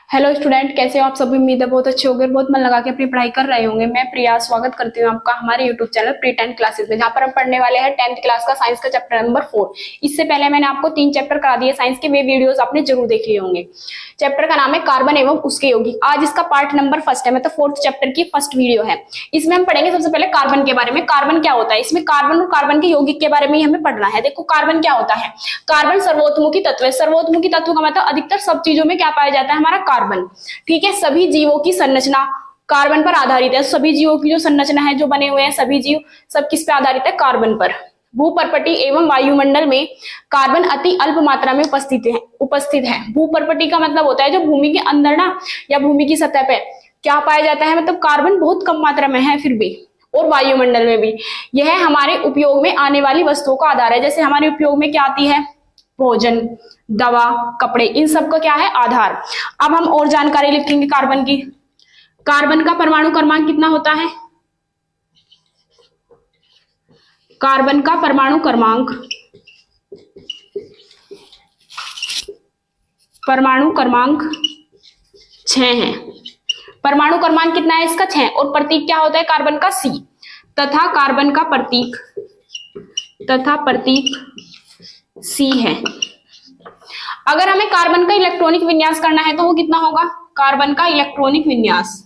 Hello student, कैसे हो आप सभी। उम्मीद है बहुत अच्छे होंगे, बहुत मन लगा के अपनी पढ़ाई कर रहे होंगे। मैं प्रिया स्वागत करती हूँ आपका हमारे यूट्यूब चैनल प्री 10 क्लासेस में, जहाँ पर हम पढ़ने वाले हैं 10th क्लास का साइंस का चैप्टर नंबर 4। इससे पहले मैंने आपको 3 चैप्टर करा दिए साइंस के, वे वीडियोस आपने जरूर देख लिए होंगे। चैप्टर का नाम है कार्बन एवं उसके यौगिक। आज इसका पार्ट नंबर फर्स्ट है, मतलब 4th चैप्टर की फर्स्ट वीडियो है। इसमें हम पढ़ेंगे सबसे पहले कार्बन के बारे में। कार्बन क्या होता है, इसमें कार्बन और कार्बन के यौगिक के बारे में ही हमें पढ़ना है। देखो कार्बन क्या होता है। कार्बन सर्वोत्मुखी तत्व है। सर्वोत्मुखी तत्व का मतलब अधिकतर सब चीजों में क्या पाया जाता है, हमारा कार्बन। ठीक है, सभी जीवों की संरचना कार्बन पर आधारित है। सभी जीवों की जो संरचना है, जो बने हुए हैं सभी जीव, सब किस पे आधारित है, कार्बन पर। भूपर्पटी एवं वायुमंडल में कार्बन अति अल्प मात्रा में उपस्थित है। भूपर्पटी का मतलब होता है जो भूमि के अंदर ना, या भूमि की सतह पे क्या पाया जाता है, मतलब कार्बन बहुत कम मात्रा में है फिर भी, और वायुमंडल में भी। यह हमारे उपयोग में आने वाली वस्तुओं का आधार है। जैसे हमारे उपयोग में क्या आती है, भोजन, दवा, कपड़े, इन सब का क्या है, आधार। अब हम और जानकारी लिखेंगे कार्बन की। कार्बन का परमाणु क्रमांक कितना होता है, कार्बन का परमाणु क्रमांक 6 है। परमाणु क्रमांक कितना है इसका, 6। और प्रतीक क्या होता है कार्बन का, C, तथा कार्बन का प्रतीक C है। अगर हमें कार्बन का इलेक्ट्रॉनिक विन्यास करना है तो वो कितना होगा, कार्बन का इलेक्ट्रॉनिक विन्यास।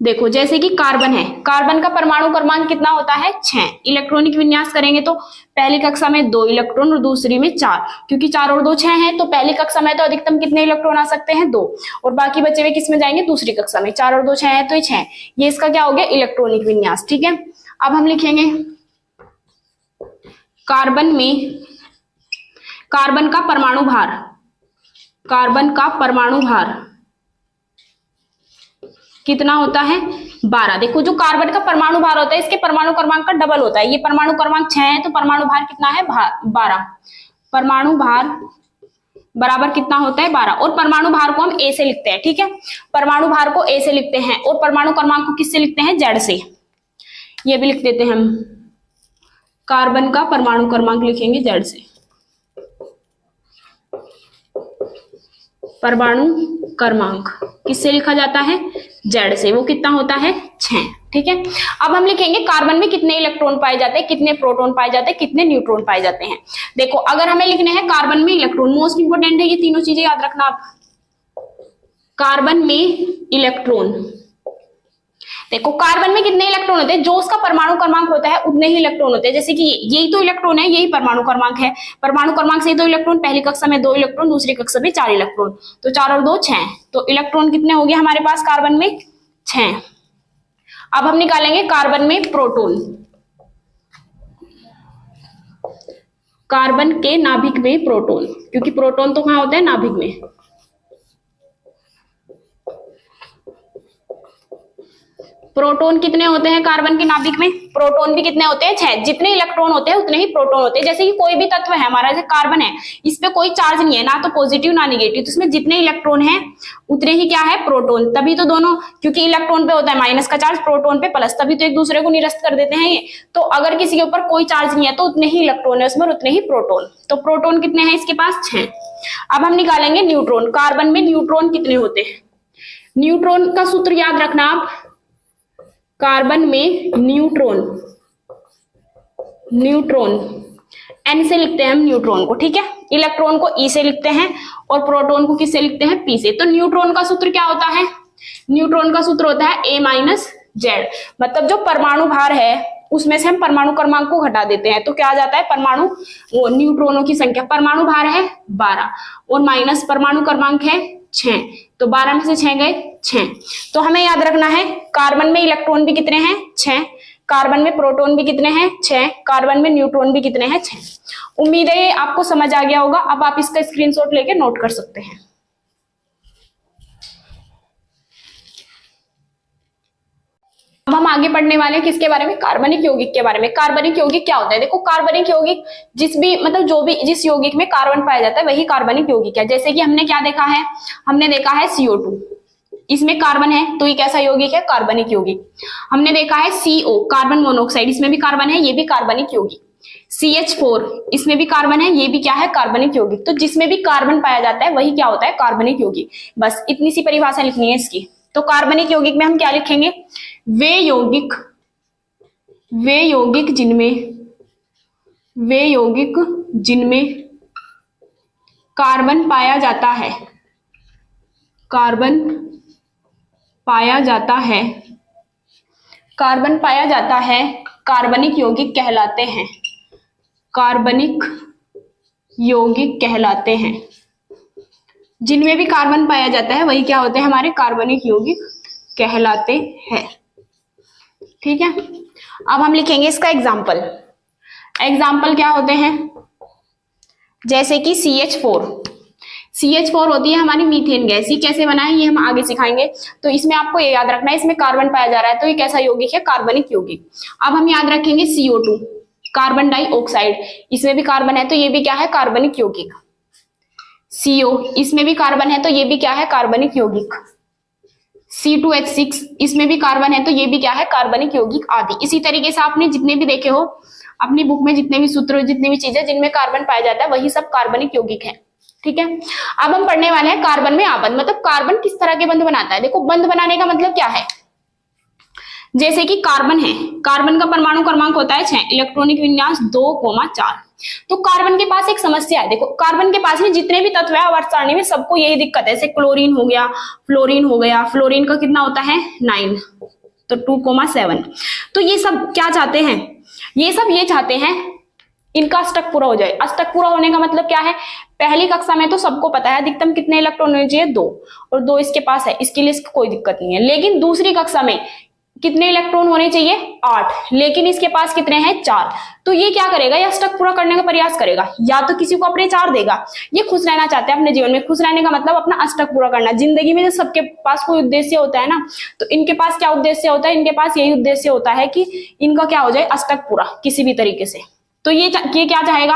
देखो जैसे कि कार्बन है, कार्बन का परमाणु क्रमांक कितना होता है, 6। इलेक्ट्रॉनिक विन्यास करेंगे तो पहली कक्षा में 2 इलेक्ट्रॉन और दूसरी में 4, क्योंकि 4 और 2 6 है। तो पहली कक्षा में तो अधिकतम कितने इलेक्ट्रॉन आ सकते हैं, 2, और बाकी बचे हुए किस में जाएंगे, दूसरी कक्षा में। 4 और 2 6 है तो ये 6, ये इसका क्या हो गया, इलेक्ट्रॉनिक विन्यास। ठीक है, अब हम लिखेंगे कार्बन में कार्बन का परमाणु भार कितना होता है, 12। देखो जो कार्बन का परमाणु भार होता है, इसके परमाणु क्रमांक का डबल होता है। ये परमाणु क्रमांक 6 है तो परमाणु भार कितना है, 12। परमाणु भार बराबर कितना होता है, 12। और परमाणु भार को हम A से लिखते हैं। ठीक है, परमाणु भार को A से लिखते हैं, और परमाणु क्रमांक को किससे लिखते हैं, Z से। ये भी लिख देते हैं हम, कार्बन का परमाणु क्रमांक लिखेंगे Z से। परमाणु क्रमांक किससे लिखा जाता है, Z से। वो कितना होता है, 6। ठीक है, अब हम लिखेंगे कार्बन में कितने इलेक्ट्रॉन पाए जाते हैं, कितने प्रोटॉन पाए जाते हैं, कितने न्यूट्रॉन पाए जाते हैं। देखो अगर हमें लिखने हैं कार्बन में इलेक्ट्रॉन, मोस्ट इंपोर्टेंट है ये तीनों चीजें याद रखना आप। कार्बन में इलेक्ट्रॉन, देखो कार्बन में कितने इलेक्ट्रॉन होते हैं, जो उसका परमाणु क्रमांक होता है उतने ही इलेक्ट्रॉन होते हैं। जैसे कि यही तो इलेक्ट्रॉन है, यही परमाणु क्रमांक है। परमाणु क्रमांक से ही 2 इलेक्ट्रॉन, पहली कक्षा में 2 इलेक्ट्रॉन, दूसरी कक्षा में 4 इलेक्ट्रॉन। तो 4 और 2 6, तो इलेक्ट्रॉन कितने हो गए हमारे पास कार्बन में, 6। अब हम निकालेंगे कार्बन में प्रोटॉन। कार्बन के नाभिक में प्रोटॉन, क्योंकि प्रोटॉन तो कहां होते हैं, नाभिक में। प्रोटॉन कितने होते हैं कार्बन के नाभिक में, प्रोटॉन भी कितने होते हैं, 6। जितने इलेक्ट्रॉन होते हैं उतने ही प्रोटॉन होते हैं। जैसे कि कोई भी तत्व है हमारा, जैसे कार्बन है, इस पे कोई चार्ज नहीं है, ना तो पॉजिटिव ना निगेटिव, तो इसमें जितने इलेक्ट्रॉन है उतने ही क्या है, प्रोटॉन। तभी तो दोनों, क्योंकि इलेक्ट्रॉन पे होता है माइनस का चार्ज, प्रोटॉन पे प्लस, तभी तो एक दूसरे को निरस्त कर देते हैं ये। तो अगर किसी के ऊपर कोई चार्ज नहीं है तो उतने ही इलेक्ट्रॉन है उसमें, उतने ही प्रोटॉन। तो प्रोटॉन कितने हैं इसके पास, 6। अब हम निकालेंगे न्यूट्रॉन। कार्बन में न्यूट्रॉन कितने होते हैं, न्यूट्रॉन का सूत्र याद रखना आप। कार्बन में न्यूट्रॉन N से लिखते हैं हम न्यूट्रॉन को। ठीक है, इलेक्ट्रॉन को E से लिखते हैं और प्रोटॉन को किससे लिखते हैं, P से। तो न्यूट्रॉन का सूत्र क्या होता है, न्यूट्रॉन का सूत्र होता है A - Z। मतलब जो परमाणु भार है उसमें से हम परमाणु क्रमांक को घटा देते हैं, तो क्या आ जाता है, परमाणु वो न्यूट्रॉनों की संख्या। परमाणु भार है 12 और माइनस परमाणु क्रमांक है 6, तो 12 में से 6 गए 6। तो हमें याद रखना है कार्बन में इलेक्ट्रॉन भी कितने हैं, 6। कार्बन में प्रोटॉन भी कितने हैं, 6। कार्बन में न्यूट्रॉन भी कितने हैं, 6। उम्मीद है आपको समझ आ गया होगा। अब आप इसका स्क्रीनशॉट लेके नोट कर सकते हैं। अब हम आगे पढ़ने वाले हैं किसके बारे में, कार्बनिक यौगिक के बारे में। कार्बनिक यौगिक क्या होता है, देखो कार्बनिक यौगिक जिस यौगिक में कार्बन पाया जाता है वही कार्बनिक यौगिक है। जैसे कि हमने क्या देखा है, हमने देखा है CO2, इसमें कार्बन है तो ये कैसा यौगिक है? कार्बनिक यौगिक। हमने देखा है CO कार्बन मोनोऑक्साइड, इसमें भी कार्बन है, ये भी कार्बनिक यौगिक। CH4 इसमें भी कार्बन है, ये भी क्या है? कार्बनिक यौगिक। तो जिसमें भी कार्बन पाया जाता है वही क्या होता है? कार्बनिक यौगिक। बस इतनी सी परिभाषा लिखनी है इसकी। तो कार्बनिक यौगिक में हम क्या लिखेंगे? वे यौगिक जिनमें कार्बन पाया जाता है, कार्बन पाया जाता है कार्बनिक यौगिक कहलाते हैं, कार्बनिक यौगिक कहलाते हैं। जिनमें भी कार्बन पाया जाता है वही क्या होते हैं? हमारे कार्बनिक यौगिक कहलाते हैं। ठीक है, अब हम लिखेंगे इसका एग्जाम्पल। एग्जाम्पल क्या होते हैं? जैसे कि CH4 होती है हमारी मीथेन गैस। ये कैसे बना है ये हम आगे सिखाएंगे। तो इसमें आपको ये याद रखना है, इसमें कार्बन पाया जा रहा है तो ये कैसा यौगिक है? कार्बनिक यौगिक। अब हम याद रखेंगे CO2 कार्बन डाइऑक्साइड, इसमें भी कार्बन है तो ये भी क्या है? कार्बनिक यौगिक। CO इसमें भी कार्बन है तो ये भी क्या है? कार्बनिक यौगिक। C2H6 इसमें भी कार्बन है तो ये भी क्या है? कार्बनिक यौगिक आदि। इसी तरीके से आपने जितने भी देखे हो अपनी बुक में, जितने भी सूत्र, जितनी भी चीजें जिनमें कार्बन पाया जाता है वही सब कार्बनिक यौगिक है। ठीक है, अब हम पढ़ने वाले हैं कार्बन में आबंध, मतलब कार्बन किस तरह के बंध बनाता है। देखो बंध बनाने का मतलब क्या है? जैसे कि कार्बन है, कार्बन का परमाणु क्रमांक होता है 6, इलेक्ट्रॉनिक विन्यास 2,4। तो कार्बन के पास एक समस्या है। देखो कार्बन के पास में जितने भी तत्व है आवर्त सारणी में सबको यही दिक्कत है। जैसे क्लोरीन हो गया, फ्लोरीन हो गया, फ्लोरीन का कितना होता है? 9, तो 2,7। तो ये सब क्या चाहते हैं? ये चाहते हैं इनका अष्टक पूरा हो जाए। अष्टक पूरा होने का मतलब क्या है? पहली कक्षा में तो सबको पता है अधिकतम कितने इलेक्ट्रॉन होने चाहिए? 2, और 2 इसके पास है, इसके लिए इसको कोई दिक्कत नहीं है। लेकिन दूसरी कक्षा में कितने इलेक्ट्रॉन होने चाहिए? 8, लेकिन इसके पास कितने हैं? 4। तो ये क्या करेगा? ये अष्टक पूरा करने का प्रयास करेगा, या तो किसी को अपने 4 देगा। ये खुश रहना चाहते हैं अपने जीवन में। खुश रहने का मतलब अपना अष्टक पूरा करना। जिंदगी में जब सबके पास कोई उद्देश्य होता है ना, तो इनके पास क्या उद्देश्य होता है? इनके पास यही उद्देश्य होता है कि इनका क्या हो जाए? अष्टक पूरा किसी भी तरीके से। तो ये क्या चाहेगा?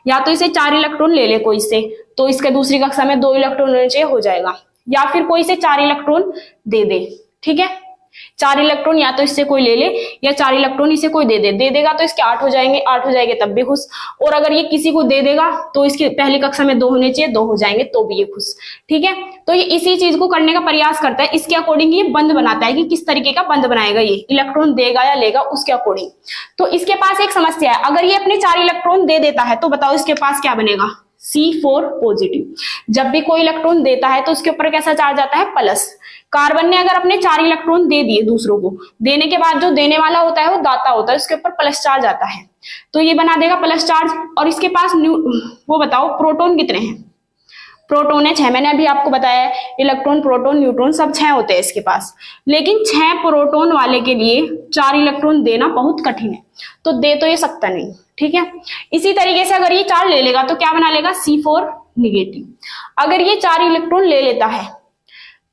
या तो इसे 4 इलेक्ट्रॉन ले ले कोई से, तो इसके दूसरी कक्षा में 2 इलेक्ट्रॉन होने चाहिए, हो जाएगा। या फिर कोई से 4 इलेक्ट्रॉन दे दे। ठीक है, 4 इलेक्ट्रॉन या तो इससे कोई ले ले या 4 इलेक्ट्रॉन इसे कोई दे देगा तो इसके 8 हो जाएंगे, 8 हो जाएंगे तब भी खुश। और अगर ये किसी को दे देगा तो इसकी पहली कक्षा में 2 होने चाहिए, 2 हो जाएंगे तो भी ये खुश। ठीक है, तो ये इसी चीज को करने का प्रयास करता है। इसके अकॉर्डिंग ये बंध बनाता है कि किस तरीके का बंध बनाएगा, ये इलेक्ट्रॉन देगा या लेगा उसके अकॉर्डिंग। तो इसके पास एक समस्या है, अगर ये अपने 4 इलेक्ट्रॉन दे देता है तो बताओ इसके पास क्या बनेगा? C4 positive. जब भी कोई इलेक्ट्रॉन देता है तो उसके ऊपर कैसा चार्ज आता है? प्लस। कार्बन ने अगर अपने 4 इलेक्ट्रॉन दे दिए दूसरों को, देने के बाद जो देने वाला होता है वो दाता होता है, उसके ऊपर प्लस चार्ज आता है, तो ये बना देगा प्लस चार्ज। और इसके पास वो बताओ प्रोटॉन कितने हैं? प्रोटॉन है 6। मैंने अभी आपको बताया है इलेक्ट्रॉन, प्रोटॉन, न्यूट्रॉन सब 6 होते हैं इसके पास। लेकिन 6 प्रोटॉन वाले के लिए 4 इलेक्ट्रॉन देना बहुत कठिन है, तो दे तो ये सकता नहीं। ठीक है, इसी तरीके से अगर ये 4 ले लेगा तो क्या बना लेगा? C4 negative. अगर ये 4 इलेक्ट्रॉन ले लेता है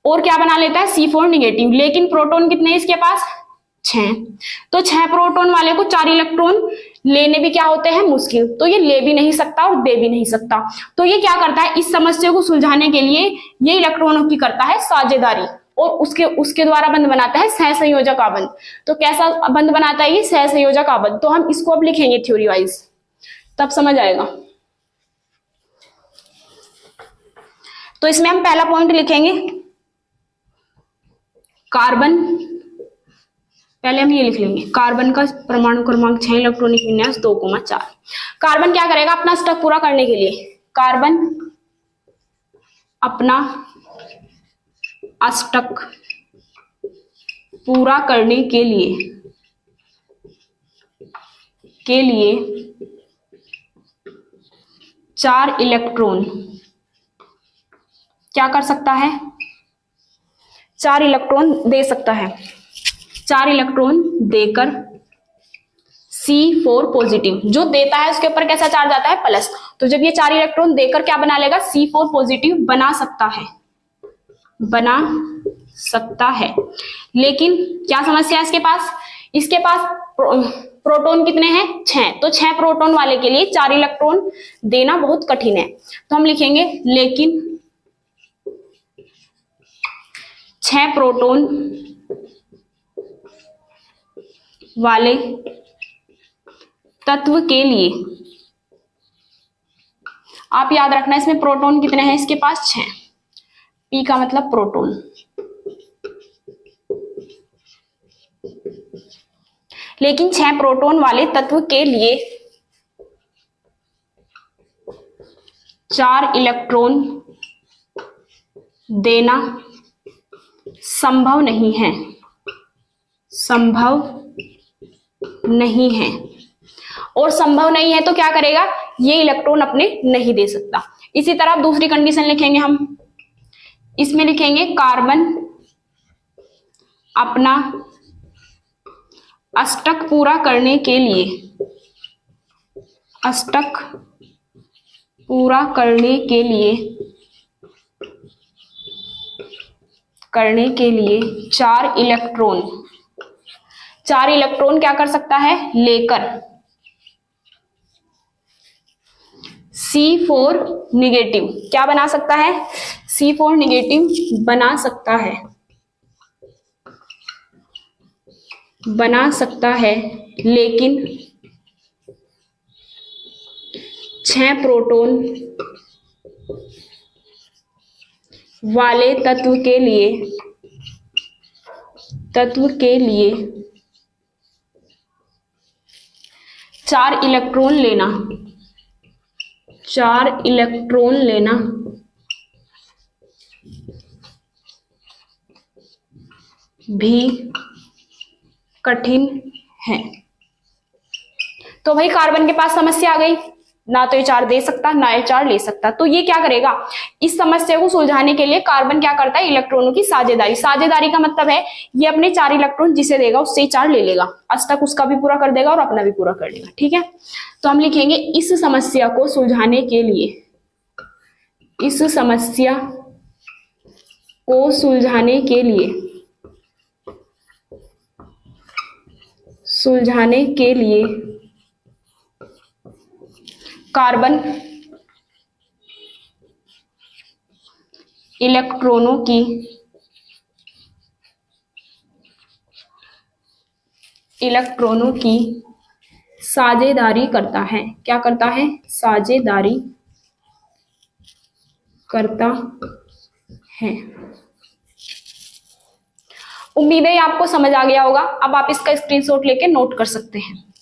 और क्या बना लेता है? C4 negative. लेकिन प्रोटॉन कितने हैं इसके पास? 6। तो 6 प्रोटॉन वाले को 4 इलेक्ट्रॉन लेने भी क्या होते हैं? मुश्किल। तो ये ले भी नहीं सकता और दे भी नहीं सकता। तो ये क्या करता है? इस समस्या को सुलझाने के लिए ये इलेक्ट्रॉनों की करता है साझेदारी, और उसके द्वारा बंध बनाता है सहसंयोजक आबंध। तो कैसा बंध बनाता है ये? सहसंयोजक आबंध। तो हम इसको अब लिखेंगे थ्योरी वाइज, तब समझ आएगा। तो इसमें हम पहला पॉइंट लिखेंगे कार्बन। पहले हम ये लिख लेंगे, कार्बन का परमाणु क्रमांक 6, इलेक्ट्रॉनिक विन्यास 2,4। कार्बन क्या करेगा अपना अष्टक पूरा करने के लिए? कार्बन अपना अष्टक पूरा करने के लिए 4 इलेक्ट्रॉन क्या कर सकता है? 4 इलेक्ट्रॉन दे सकता है। 4 इलेक्ट्रॉन देकर C4 पॉजिटिव जो देता है उसके ऊपर कैसा चार्ज आता है? प्लस। तो जब ये 4 इलेक्ट्रॉन देकर क्या बना लेगा? C4 पॉजिटिव बना सकता है। लेकिन क्या समस्या है इसके पास? इसके पास प्रोटॉन कितने हैं? 6। तो 6 प्रोटॉन वाले के लिए 4 इलेक्ट्रॉन देना बहुत कठिन है। तो हम लिखेंगे लेकिन 6 प्रोटॉन वाले तत्व के लिए, आप याद रखना इसमें प्रोटॉन कितने हैं इसके पास 6, पी का मतलब प्रोटॉन, लेकिन 6 प्रोटॉन वाले तत्व के लिए 4 इलेक्ट्रॉन देना संभव नहीं है, संभव नहीं है। और संभव नहीं है तो क्या करेगा, ये इलेक्ट्रॉन अपने नहीं दे सकता। इसी तरह दूसरी कंडीशन लिखेंगे हम, इसमें लिखेंगे कार्बन अपना अष्टक पूरा करने के लिए, अष्टक पूरा करने के लिए 4 इलेक्ट्रॉन क्या कर सकता है, लेकर C4 निगेटिव क्या बना सकता है, C4 निगेटिव बना सकता है, लेकिन 6 प्रोटॉन वाले तत्व के लिए 4 इलेक्ट्रॉन लेना भी कठिन है। तो भाई कार्बन के पास समस्या आ गई, ना तो ये 4 दे सकता ना ये 4 ले सकता। तो ये क्या करेगा, इस समस्या को सुलझाने के लिए कार्बन क्या करता है, इलेक्ट्रॉनों की साझेदारी। साझेदारी का मतलब है ये अपने 4 इलेक्ट्रॉन जिसे देगा उससे ही 4 ले लेगा, अष्टक उसका भी पूरा कर देगा और अपना भी पूरा कर लेगा। ठीक है, तो हम लिखेंगे इस समस्या को सुलझाने के लिए कार्बन इलेक्ट्रॉनों की साझेदारी करता है। क्या करता है, साझेदारी करता है। उम्मीद है आपको समझ आ गया होगा। अब आप इसका स्क्रीनशॉट लेके नोट कर सकते हैं।